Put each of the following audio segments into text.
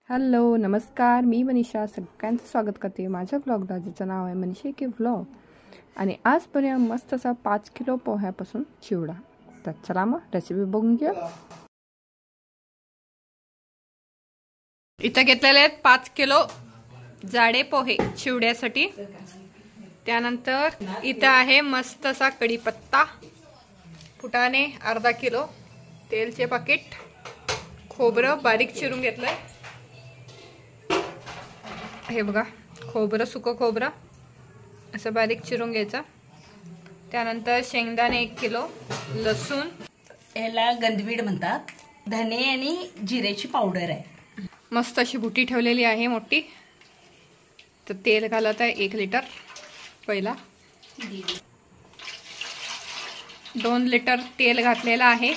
Hello नमस्कार, मी मनीषा सगळ्यांचं स्वागत करते माझ्या ब्लॉगला, ज्याचं नाव आहे मनीषा के व्लॉग. आणि आज बनवूया मस्त असा 5 किलो पोह्यापासून चिवडा. तर चला मग रेसिपी बघून घेऊ. इथं घेतलेले आहेत 5 किलो जाडे पोहे चिवड्यासाठी. त्यानंतर इथं आहे मस्त असा कढीपत्ता, फुटाणे अर्धा किलो, तेलचे पाकिट, खोबरं बारीक चिरून घेतलंय. हे बघा खोबरं, सुकं खोबरं असं बारीक चिरून घ्यायचं. त्यानंतर शेंगदाणे 1 किलो, लसूण, याला गंधवीड म्हणतात, धने आणि जिऱ्याची पावडर आहे. मस्त अशी बुटी ठेवलेली आहे मोठी. तर तेल घालत आहे 1 लिटर. पहिला 2 लिटर तेल घातलेलं आहे.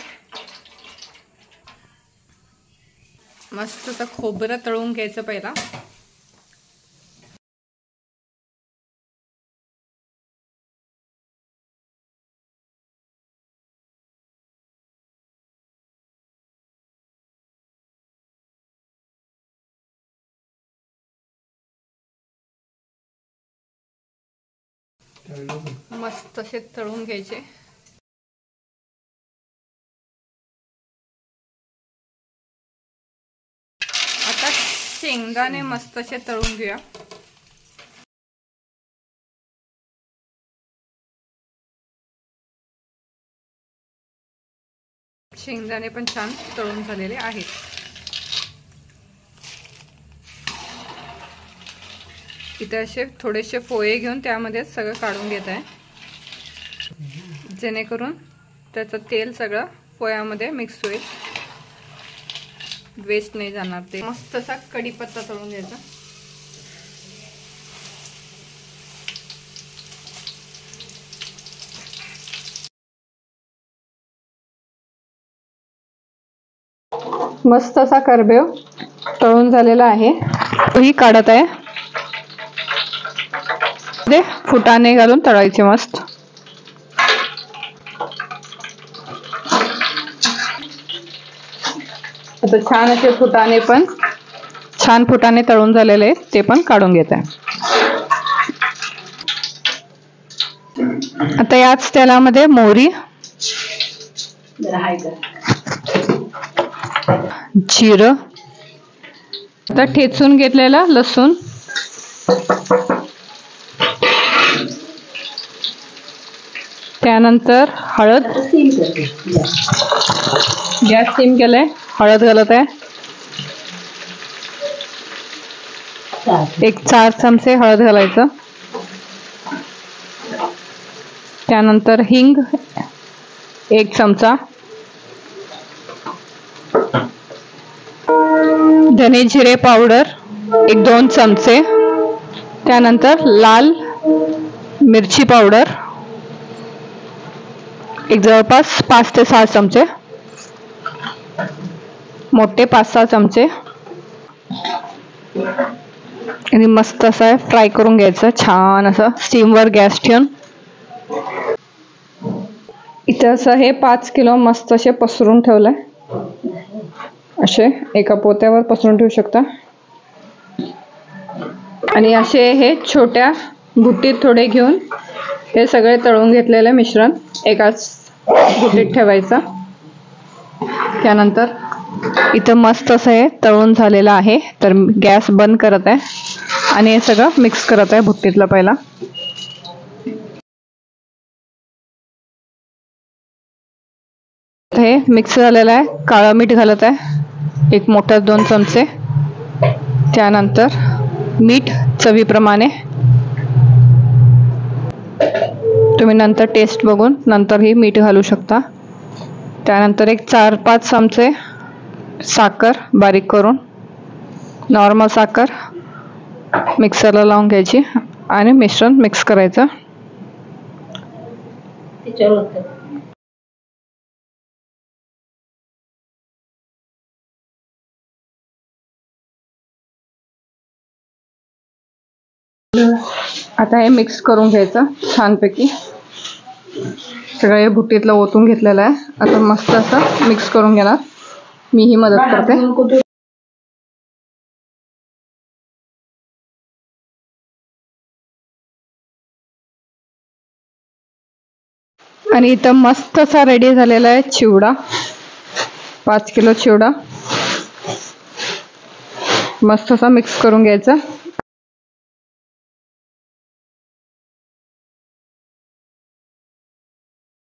मस्त असं खोबरं तळून घ्यायचं पहिला. मस्त असे तळून घ्यायचे. आता शेंगदाणे मस्त असे तळून घेऊया. शेंगदाणे पण छान तळून झालेले आहेत. इथे असे थोडेसे पोहे घेऊन त्यामध्ये सगळं काढून घेत आहे, जेणेकरून त्याचं तेल सगळं पोह्यामध्ये मिक्स होईल, वेस्ट नाही जाणार ते. मस्त असा कढीपत्ता तळून घ्यायचा. मस्त असा करबेव तळून झालेला आहे, तोही काढत आहे. फुटाणे घालून तळायचे मस्त. आता छान असे फुटाणे पण छान फुटाणे तळून झालेले आहेत, ते पण काढून घेत आहे. आता याच तेलामध्ये मोहरी, जिरं, आता ठेचून घेतलेला लसूण, त्यानंतर हळद, गॅस सिम केलाय, हळद घालत आहे. 4 चमचे हळद घालायचं. त्यानंतर हिंग 1 चमचा, धने जिरे पावडर 1-2 चमचे, त्यानंतर लाल मिरची पावडर जवळपास 5 ते 6 चमचे, मोठे 5-6 चमचे. आणि मस्त असं फ्राय करून घ्यायचं छान असं स्टीमवर गॅस ठेवून. इथं असं हे 5 किलो मस्त असे पसरून ठेवलंय. असे एका पोत्यावर पसरून ठेवू शकता. आणि असे हे छोट्या बुट्टीत थोडे घेऊन हे सगळे तळून घेतलेले मिश्रण एकाच बुट्टीत ठेवायचं. त्यानंतर इथं मस्त असं हे तळून झालेलं आहे, तर गॅस बंद करत आहे आणि हे सगळं मिक्स करत आहे बुट्टीतलं. पहिला हे मिक्स झालेलं आहे. काळं मीठ घालत आहे 1 मोठा 2 चमचे. त्यानंतर मीठ चवीप्रमाणे. तुम्ही नंतर टेस्ट बघून नंतरही मीठ घालू शकता. त्यानंतर 4-5 चमचे साखर बारीक करून, नॉर्मल साखर मिक्सरला लावून घ्यायची आणि मिश्रण मिक्स करायचं. आता हे मिक्स करून घ्यायचं छानपैकी. सगळं हे बुट्टीतलं ओतून घेतलेलं आहे. आता मस्त असं मिक्स करून घेणार. मी ही मदत करते. आणि इथं मस्त असा रेडी झालेला आहे चिवडा. 5 किलो चिवडा मस्त असा मिक्स करून घ्यायचा.